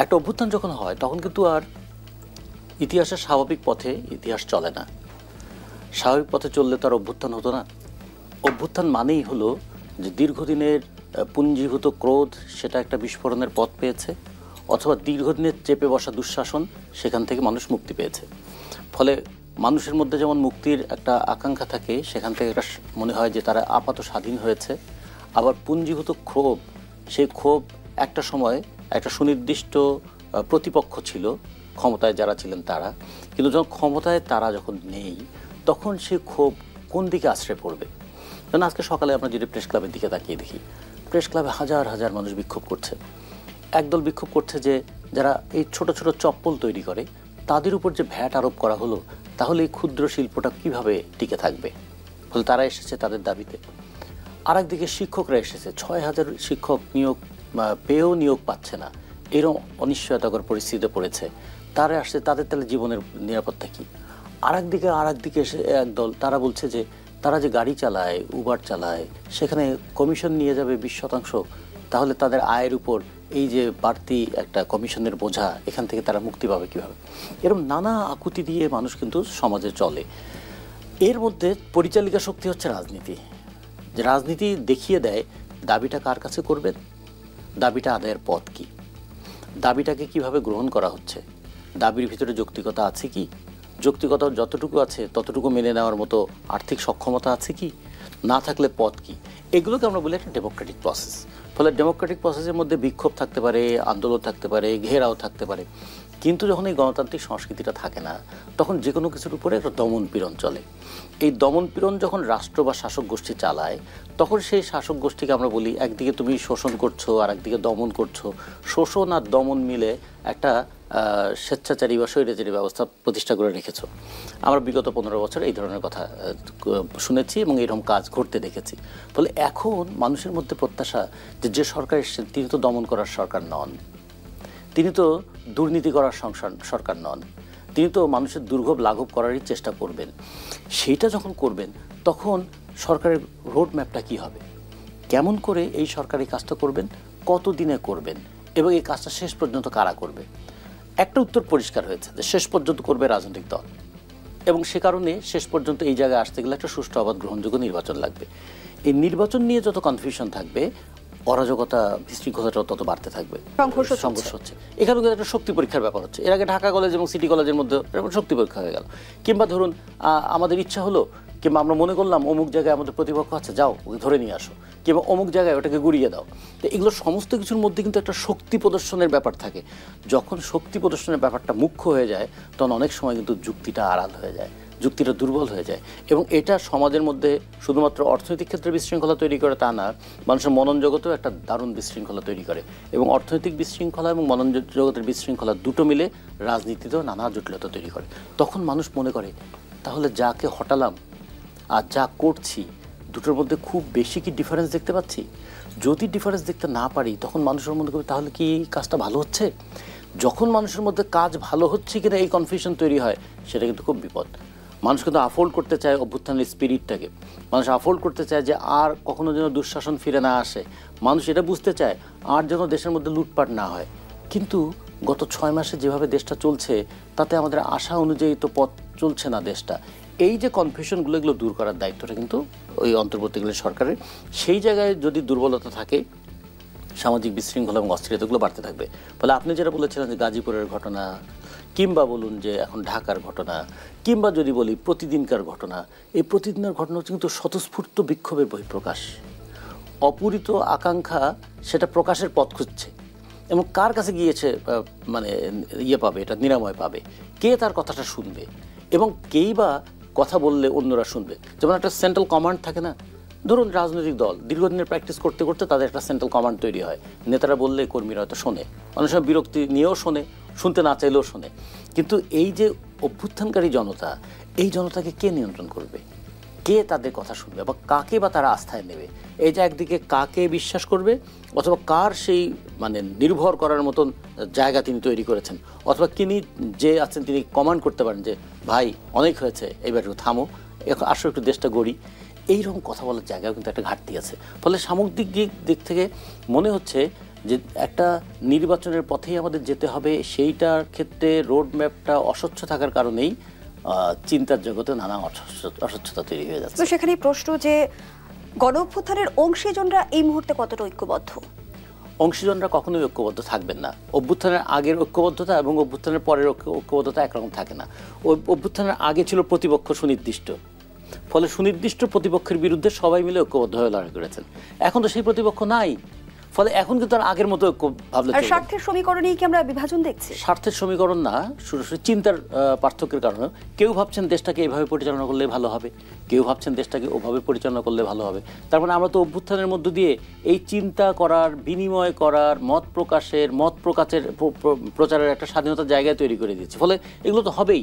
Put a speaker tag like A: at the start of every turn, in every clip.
A: একটা অভ্যুত্থান যখন হয় তখন কিন্তু আর ইতিহাসের স্বাভাবিক পথে ইতিহাস চলে না। স্বাভাবিক পথে চললে তো আর অভ্যুত্থান হতো না। অভ্যুত্থান মানেই হলো যে দীর্ঘদিনের পুঞ্জীভূত ক্রোধ সেটা একটা বিস্ফোরণের পথ পেয়েছে, অথবা দীর্ঘদিনের চেপে বসা দুঃশাসন সেখান থেকে মানুষ মুক্তি পেয়েছে। ফলে মানুষের মধ্যে যেমন মুক্তির একটা আকাঙ্ক্ষা থাকে, সেখান থেকে একটা মনে হয় যে তারা আপাত স্বাধীন হয়েছে। আবার পুঞ্জীভূত ক্ষোভ, সেই ক্ষোভ একটা সময় একটা সুনির্দিষ্ট প্রতিপক্ষ ছিল, ক্ষমতায় যারা ছিলেন তারা, কিন্তু যখন ক্ষমতায় তারা যখন নেই তখন সে ক্ষোভ কোন দিকে আশ্রয় পড়বে। কারণ আজকে সকালে আমরা যদি প্রেস ক্লাবের দিকে তাকিয়ে দেখি, প্রেস ক্লাবে হাজার হাজার মানুষ বিক্ষোভ করছে। একদল বিক্ষোভ করছে যে যারা এই ছোট ছোট চপ্পল তৈরি করে তাদের উপর যে ভ্যাট আরোপ করা হলো, তাহলে এই ক্ষুদ্র শিল্পটা কিভাবে টিকে থাকবে। ফলে তারা এসেছে তাদের দাবিতে। আর একদিকে শিক্ষকরা এসেছে, 6,000 শিক্ষক নিয়োগ পেয়েও নিয়োগ পাচ্ছে না, এরকম অনিশ্চয়তাকর পরিস্থিতিতে পড়েছে। তারা আসছে, তাদের তাহলে জীবনের নিরাপত্তা কী। আর একদিকে এসে একদল তারা বলছে যে তারা যে গাড়ি চালায়, উবার চালায়, সেখানে কমিশন নিয়ে যাবে 20%, তাহলে তাদের আয়ের উপর এই যে বাড়তি একটা কমিশনের বোঝা, এখান থেকে তারা মুক্তি পাবে কীভাবে। এরকম নানা আকুতি দিয়ে মানুষ কিন্তু সমাজে চলে। এর মধ্যে পরিচালিকা শক্তি হচ্ছে রাজনীতি। যে রাজনীতি দেখিয়ে দেয় দাবিটা কার কাছে করবেন, দাবিটা আদায়ের পথ কী, দাবিটাকে কিভাবে গ্রহণ করা হচ্ছে, দাবির ভিতরে যৌক্তিকতা আছে কি, যৌক্তিকতা যতটুকু আছে ততটুকু মেনে নেওয়ার মতো আর্থিক সক্ষমতা আছে কি, না থাকলে পথ কি। এগুলোকে আমরা বলি একটা ডেমোক্রেটিক প্রসেস। ফলে ডেমোক্রেটিক প্রসেসের মধ্যে বিক্ষোভ থাকতে পারে, আন্দোলন থাকতে পারে, ঘেরাও থাকতে পারে, কিন্তু যখন এই গণতান্ত্রিক সংস্কৃতিটা থাকে না, তখন যে কোনো কিছুর উপরে একটা দমন পীড়ন চলে। এই দমন পীড়ন যখন রাষ্ট্র বা শাসক গোষ্ঠী চালায়, তখন সেই শাসক গোষ্ঠীকে আমরা বলি একদিকে তুমি শোষণ করছো আর একদিকে দমন করছো। শোষণ আর দমন মিলে একটা স্বেচ্ছাচারী বা স্বৈরাচারী ব্যবস্থা প্রতিষ্ঠা করে রেখেছো। আমরা বিগত 15 বছর এই ধরনের কথা শুনেছি এবং এরকম কাজ ঘটতে দেখেছি। ফলে এখন মানুষের মধ্যে প্রত্যাশা যে সরকার এসছেন তিনি তো দমন করার সরকার নন, তিনি তো দুর্নীতি করার সরকার নন, তিনি তো মানুষের দুর্ভোগ লাঘব করারই চেষ্টা করবেন। সেইটা যখন করবেন তখন সরকারের রোড ম্যাপটা কী হবে, কেমন করে এই সরকারি কাজটা করবেন, কত দিনে করবেন এবং এই কাজটা শেষ পর্যন্ত কারা করবে। একটা উত্তর পরিষ্কার হয়েছে যে শেষ পর্যন্ত করবে রাজনৈতিক দল, এবং সে কারণে শেষ পর্যন্ত এই জায়গায় আসতে গেলে একটা সুষ্ঠু অবাধ গ্রহণযোগ্য নির্বাচন লাগবে। এই নির্বাচন নিয়ে যত কনফিউশন থাকবে, অরাজকতা বিশৃঙ্খলাটাও তত বাড়তে থাকবে, সংঘর্ষ হচ্ছে। এখানে কিন্তু একটা শক্তি পরীক্ষার ব্যাপার হচ্ছে। এর আগে ঢাকা কলেজ এবং সিটি কলেজের মধ্যে শক্তি পরীক্ষা হয়ে গেল। কিংবা ধরুন আমাদের ইচ্ছা হলো, কিংবা আমরা মনে করলাম অমুক জায়গায় আমাদের প্রতিপক্ষ আছে, যাও ওকে ধরে নিয়ে আসো, কিংবা অমুক জায়গায় ওটাকে গুড়িয়ে দাও। তো এগুলো সমস্ত কিছুর মধ্যে কিন্তু একটা শক্তি প্রদর্শনের ব্যাপার থাকে। যখন শক্তি প্রদর্শনের ব্যাপারটা মুখ্য হয়ে যায়, তখন অনেক সময় কিন্তু যুক্তিটা আড়াল হয়ে যায়, যুক্তিটা দুর্বল হয়ে যায়। এবং এটা সমাজের মধ্যে শুধুমাত্র অর্থনৈতিক ক্ষেত্রে বিশৃঙ্খলা তৈরি করে তা না, মানুষের মনন জগতেও একটা দারুণ বিশৃঙ্খলা তৈরি করে। এবং অর্থনৈতিক বিশৃঙ্খলা এবং মনন জগতের বিশৃঙ্খলা দুটো মিলে রাজনীতিতেও নানা জটিলতা তৈরি করে। তখন মানুষ মনে করে তাহলে যাকে হটালাম আর যা করছি দুটোর মধ্যে খুব বেশি কি ডিফারেন্স দেখতে পাচ্ছি। যদি ডিফারেন্স দেখতে না পারি, তখন মানুষের মনে করবে তাহলে কি কাজটা ভালো হচ্ছে। যখন মানুষের মধ্যে কাজ ভালো হচ্ছে কিনা এই কনফিউশন তৈরি হয়, সেটা কিন্তু খুব বিপদ। মানুষ কিন্তু আফোল্ড করতে চায় অভ্যুত্থানের স্পিরিটটাকে, মানুষ আফোল্ড করতে চায় যে আর কখনো যেন দুঃশাসন ফিরে না আসে, মানুষ এটা বুঝতে চায় আর যেন দেশের মধ্যে লুটপাট না হয়। কিন্তু গত 6 মাসে যেভাবে দেশটা চলছে, তাতে আমাদের আশা অনুযায়ী তো পথ চলছে না দেশটা। এই যে কনফিউশনগুলো, এগুলো দূর করার দায়িত্বটা কিন্তু ওই অন্তর্বর্তীকালীন সরকারের। সেই জায়গায় যদি দুর্বলতা থাকে, সামাজিক বিশৃঙ্খলা এবং অস্থিরতাগুলো বাড়তে থাকবে। ফলে আপনি যেটা বলেছিলেন যে গাজীপুরের ঘটনা, কিংবা বলুন যে এখন ঢাকার ঘটনা, কিংবা যদি বলি প্রতিদিনকার ঘটনা, এই প্রতিদিনের ঘটনা হচ্ছে কিন্তু স্বতঃস্ফূর্ত বিক্ষোভের বহিঃপ্রকাশ। অপূরিত আকাঙ্ক্ষা সেটা প্রকাশের পথ খুঁজছে, এবং কার কাছে গিয়েছে মানে পাবে, এটা নিরাময় পাবে, কে তার কথাটা শুনবে, এবং কেই বা কথা বললে অন্যরা শুনবে। যেমন একটা সেন্ট্রাল কমান্ড থাকে না, ধরুন রাজনৈতিক দল দীর্ঘদিনের প্র্যাকটিস করতে করতে তাদের একটা সেন্ট্রাল কমান্ড তৈরি হয়, নেতারা বললে কর্মীরা হয়তো শোনে, অনেক সময় বিরক্তি নিয়েও শোনে, শুনতে না চাইলেও শোনে। কিন্তু এই যে অভ্যুত্থানকারী জনতা, এই জনতাকে কে নিয়ন্ত্রণ করবে, কে তাদের কথা শুনবে, বা কাকে বা তারা আস্থায় নেবে। এই যে একদিকে কাকে বিশ্বাস করবে, অথবা কার সেই মানে নির্ভর করার মতন জায়গা তিনি তৈরি করেছেন, অথবা তিনি যে আছেন তিনি কমান্ড করতে পারেন যে ভাই অনেক হয়েছে, এবার একটু থামো, এখন আসো একটু দেশটা গড়ি। এইরকম কথা বলার জায়গাও কিন্তু একটা ঘাটতি আছে। ফলে সামগ্রিক দিক থেকে মনে হচ্ছে যে একটা নির্বাচনের পথেই আমাদের যেতে হবে, সেইটার ক্ষেত্রে রোড ম্যাপটা অস্বচ্ছ থাকার কারণেই চিন্তার জগতে নানা অস্বচ্ছতা তৈরি হয়ে যাচ্ছে।
B: তো সেখানে প্রশ্ন যে গণ অভ্যুত্থানের অংশীজনরা এই মুহূর্তে কতটা ঐক্যবদ্ধ?
A: অংশীজনরা কখনোই ঐক্যবদ্ধ থাকবেন না। অভ্যুত্থানের আগের ঐক্যবদ্ধতা এবং অভ্যুত্থানের পরের ঐক্যবদ্ধতা একরকম থাকে না। অভ্যুত্থানের আগে ছিল প্রতিপক্ষ সুনির্দিষ্ট, ফলে সুনির্দিষ্ট প্রতিপক্ষের বিরুদ্ধে সবাই মিলে ঐক্যবদ্ধ হয়ে লড়াই করেছেন। এখন তো সেই প্রতিপক্ষ নাই, ফলে এখন কিন্তু আর আগের মতো ঐক্য ভাবলে
B: আর স্বার্থের সমীকরণেই কি আমরা বিভাজন দেখছি?
A: স্বার্থের সমীকরণ না, সরাসরি চিন্তার পার্থক্যের কারণে কেউ ভাবছেন দেশটাকে এইভাবে পরিচালনা করলে ভালো হবে, কেউ ভাবছেন দেশটাকে ওভাবে পরিচালনা করলে ভালো হবে। তার মানে আমরা তো অভ্যুত্থানের মধ্য দিয়ে এই চিন্তা করার, বিনিময় করার, মত প্রকাশের প্রচারের একটা স্বাধীনতার জায়গায় তৈরি করে দিচ্ছি। ফলে এগুলো তো হবেই,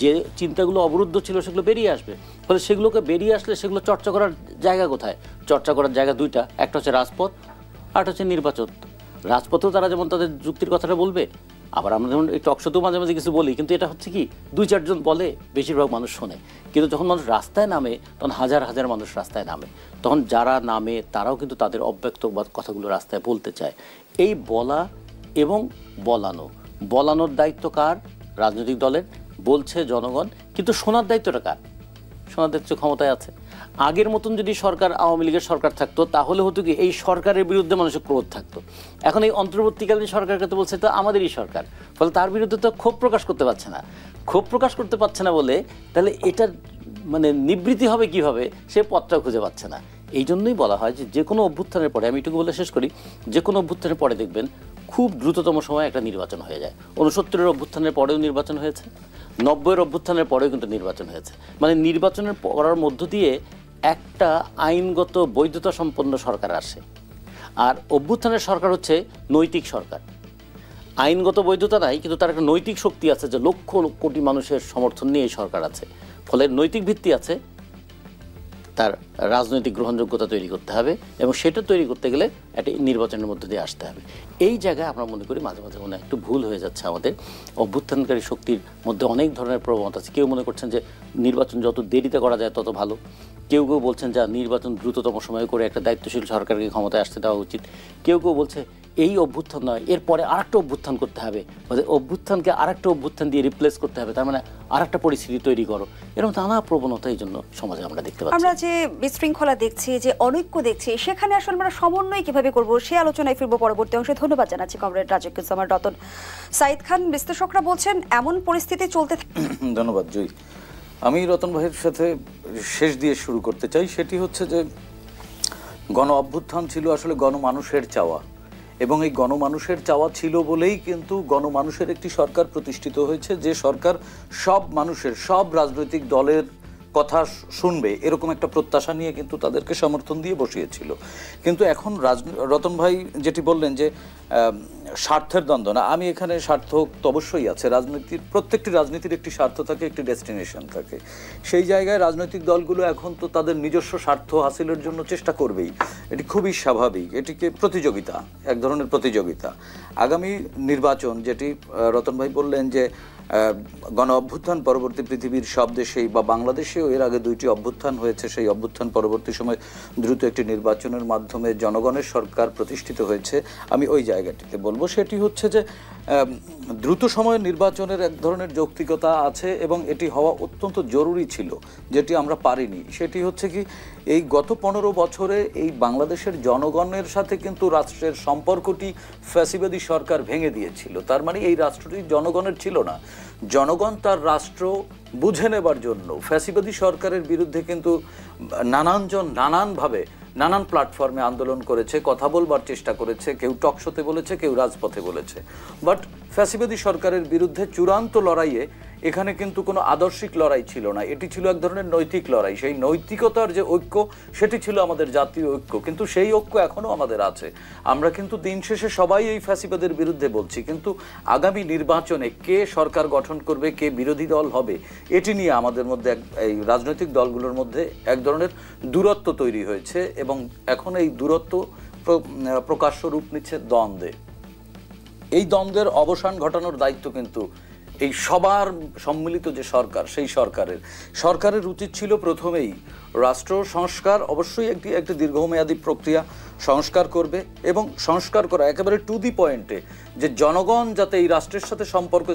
A: যে চিন্তাগুলো অবরুদ্ধ ছিল সেগুলো বেরিয়ে আসবে। ফলে সেগুলোকে বেরিয়ে আসলে সেগুলো চর্চা করার জায়গা কোথায়? চর্চা করার জায়গা দুইটা, একটা হচ্ছে রাজপথ, আর হচ্ছে নির্বাচন। রাজপথেও তারা যেমন তাদের যুক্তির কথাটা বলবে, আবার আমরা যেমন এই টকশোতেও মাঝে মাঝে কিছু বলি, কিন্তু এটা হচ্ছে কি 2-4 জন বলে, বেশিরভাগ মানুষ শোনে। কিন্তু যখন মানুষ রাস্তায় নামে তখন হাজার হাজার মানুষ রাস্তায় নামে, তখন যারা নামে তারাও কিন্তু তাদের অব্যক্ত কথাগুলো রাস্তায় বলতে চায়। এই বলা এবং বলানোর দায়িত্ব কার? রাজনৈতিক দলের। বলছে জনগণ, কিন্তু শোনার দায়িত্বটা কার? শোনার দায়িত্ব ক্ষমতায় আছে। আগের মতন যদি সরকার, আওয়ামী লীগের সরকার থাকতো, তাহলে হতো কি এই সরকারের বিরুদ্ধে মানুষের ক্রোধ থাকতো। এখন এই অন্তর্বর্তীকালীন সরকারকে তো বলছে তো আমাদেরই সরকার, ফলে তার বিরুদ্ধে তো ক্ষোভ প্রকাশ করতে পারছে না। ক্ষোভ প্রকাশ করতে পারছে না বলে তাহলে এটার মানে নিবৃত্তি হবে কিভাবে, সে পথটা খুঁজে পাচ্ছে না। এই জন্যই বলা হয় যে কোনো অভ্যুত্থানের পরে, আমি এটুকু বলে শেষ করি, যে কোনো অভ্যুত্থানের পরে দেখবেন খুব দ্রুততম সময় একটা নির্বাচন হয়ে যায়। 69-এর অভ্যুত্থানের পরেও নির্বাচন হয়েছে, 90-এর অভ্যুত্থানের পরেও কিন্তু নির্বাচন হয়েছে। মানে নির্বাচনের করার মধ্য দিয়ে একটা আইনগত বৈধতা সম্পন্ন সরকার আসে। আর অভ্যুত্থানের সরকার হচ্ছে নৈতিক সরকার। আইনগত বৈধতা নাই, কিন্তু তার একটা নৈতিক শক্তি আছে, যে লক্ষ কোটি মানুষের সমর্থন নিয়ে এই সরকার আছে। ফলে নৈতিক ভিত্তি আছে, তার রাজনৈতিক গ্রহণযোগ্যতা তৈরি করতে হবে, এবং সেটা তৈরি করতে গেলে একটা নির্বাচনের মধ্যে দিয়ে আসতে হবে। এই জায়গায় আমরা মনে করি মাঝে মাঝে মনে হয় একটু ভুল হয়ে যাচ্ছে আমাদের। অভ্যুত্থানকারী শক্তির মধ্যে অনেক ধরনের প্রবণতা আছে। কেউ মনে করছেন যে নির্বাচন যত দেরিতে করা যায় তত ভালো, কেউ বলছেন যে নির্বাচন দ্রুততম সময়ে করে একটা দায়িত্বশীল সরকারকে ক্ষমতায় আসতে দেওয়া উচিত, কেউ বলছে এই অভ্যুত্থান নয়, এরপরে আরেকটা অভ্যুত্থান করতে হবে, অভ্যুত্থানকে আরেকটা অভ্যুত্থান দিয়ে রিপ্লেস করতে হবে, তার মানে আরেকটা পরিস্থিতি তৈরি করো। এরকম নানা প্রবণতা এই জন্য সমাজে আমরা দেখতে পাচ্ছি।
B: আমরা যে বিশৃঙ্খলা দেখছি, যে অনৈক্য দেখছি, সেখানে আসলে আমরা সমন্বয় কিভাবে করব, সে আলোচনায় ফিরবো পরবর্তী অংশে। ধন্যবাদ জানাচ্ছি কমরেড রাজুজ্জামান রতন। সাইদ খান, বিশ্লেষকরা বলছেন এমন পরিস্থিতি চলতে।
C: ধন্যবাদ জয়ী। আমি রতন ভাইয়ের সাথে শেষ দিয়ে শুরু করতে চাই। সেটি হচ্ছে যে গণ অভ্যুত্থান ছিল আসলে গণমানুষের চাওয়া, এবং এই গণমানুষের চাওয়া ছিল বলেই কিন্তু গণমানুষের একটি সরকার প্রতিষ্ঠিত হয়েছে, যে সরকার সব মানুষের, সব রাজনৈতিক দলের কথা শুনবে, এরকম একটা প্রত্যাশা নিয়ে কিন্তু তাদেরকে সমর্থন দিয়ে বসিয়েছিল। কিন্তু এখন রতন ভাই যেটি বললেন যে স্বার্থের দ্বন্দ্ব না, আমি এখানে স্বার্থ তো অবশ্যই আছে। প্রত্যেকটি রাজনীতির একটি স্বার্থ থাকে, একটি ডেস্টিনেশন থাকে। সেই জায়গায় রাজনৈতিক দলগুলো এখন তো তাদের নিজস্ব স্বার্থ হাসিলের জন্য চেষ্টা করবেই, এটি খুবই স্বাভাবিক। এটিকে প্রতিযোগিতা, এক ধরনের প্রতিযোগিতা। আগামী নির্বাচন, যেটি রতন ভাই বললেন যে গণ অভ্যুত্থান পরবর্তী পৃথিবীর সব দেশেই বা বাংলাদেশেও এর আগে 2টি অভ্যুত্থান হয়েছে, সেই অভ্যুত্থান পরবর্তী সময় দ্রুত একটি নির্বাচনের মাধ্যমে জনগণের সরকার প্রতিষ্ঠিত হয়েছে। আমি ওই জায়গাটিতে বলবো, সেটি হচ্ছে যে দ্রুত সময়ে নির্বাচনের এক ধরনের যৌক্তিকতা আছে, এবং এটি হওয়া অত্যন্ত জরুরি ছিল, যেটি আমরা পারিনি। সেটি হচ্ছে কি, এই গত 15 বছরে এই বাংলাদেশের জনগণের সাথে কিন্তু রাষ্ট্রের সম্পর্কটি ফ্যাসিবাদী সরকার ভেঙে দিয়েছিল। তার মানে এই রাষ্ট্রটি জনগণের ছিল না। জনগণ তার রাষ্ট্র বুঝে নেবার জন্য ফ্যাসিবাদী সরকারের বিরুদ্ধে কিন্তু নানানজন নানানভাবে নানান প্ল্যাটফর্মে আন্দোলন করেছে, কথা বলবার চেষ্টা করেছে, কেউ টকশোতে বলেছে, কেউ রাজপথে বলেছে। বাট ফ্যাসিবাদী সরকারের বিরুদ্ধে চূড়ান্ত লড়াইয়ে এখানে কিন্তু কোনো আদর্শিক লড়াই ছিল না, এটি ছিল এক ধরনের নৈতিক লড়াই। সেই নৈতিকতার যে ঐক্য, সেটি ছিল আমাদের জাতীয় ঐক্য, কিন্তু সেই ঐক্য এখনও আমাদের আছে। আমরা কিন্তু দিন শেষে সবাই এই ফ্যাসিবাদের বিরুদ্ধে বলছি, কিন্তু আগামী নির্বাচনে কে সরকার গঠন করবে, কে বিরোধী দল হবে, এটি নিয়ে আমাদের মধ্যে, এই রাজনৈতিক দলগুলোর মধ্যে এক ধরনের দূরত্ব তৈরি হয়েছে, এবং এখন এই দূরত্ব প্রকাশ্য রূপ নিচ্ছে দ্বন্দ্বে। এই দ্বন্দ্বের অবসান ঘটানোর দায়িত্ব কিন্তু এই সবার সম্মিলিত যে সরকার, সেই সরকারের উচিত ছিল প্রথমেই রাষ্ট্র সংস্কার, অবশ্যই একটি দীর্ঘমেয়াদী প্রক্রিয়া, সংস্কার করবে এবং সংস্কার করা একেবারে টু দি পয়েন্টে, যে জনগণ যাতে এই রাষ্ট্রের সাথে সম্পর্ক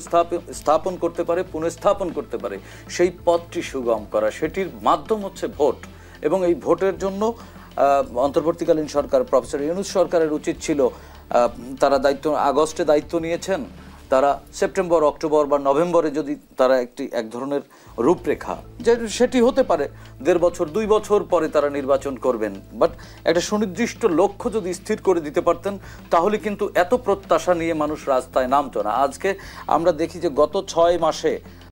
C: স্থাপন করতে পারে, পুনঃস্থাপন করতে পারে, সেই পথটি সুগম করা। সেটির মাধ্যম হচ্ছে ভোট। এবং এই ভোটের জন্য অন্তর্বর্তীকালীন সরকার, প্রফেসর ইউনূস সরকারের উচিত ছিল, তারা আগস্টে দায়িত্ব নিয়েছেন, তারা সেপ্টেম্বর, অক্টোবর বা নভেম্বরে যদি তারা এক ধরনের রূপরেখা, যে সেটি হতে পারে 1.5 বছর 2 বছর পরে তারা নির্বাচন করবেন, বাট একটা সুনির্দিষ্ট লক্ষ্য যদি স্থির করে দিতে পারতেন, তাহলে কিন্তু এত প্রত্যাশা নিয়ে মানুষ রাস্তায় নামতো না। আজকে আমরা দেখি যে গত 6 মাসে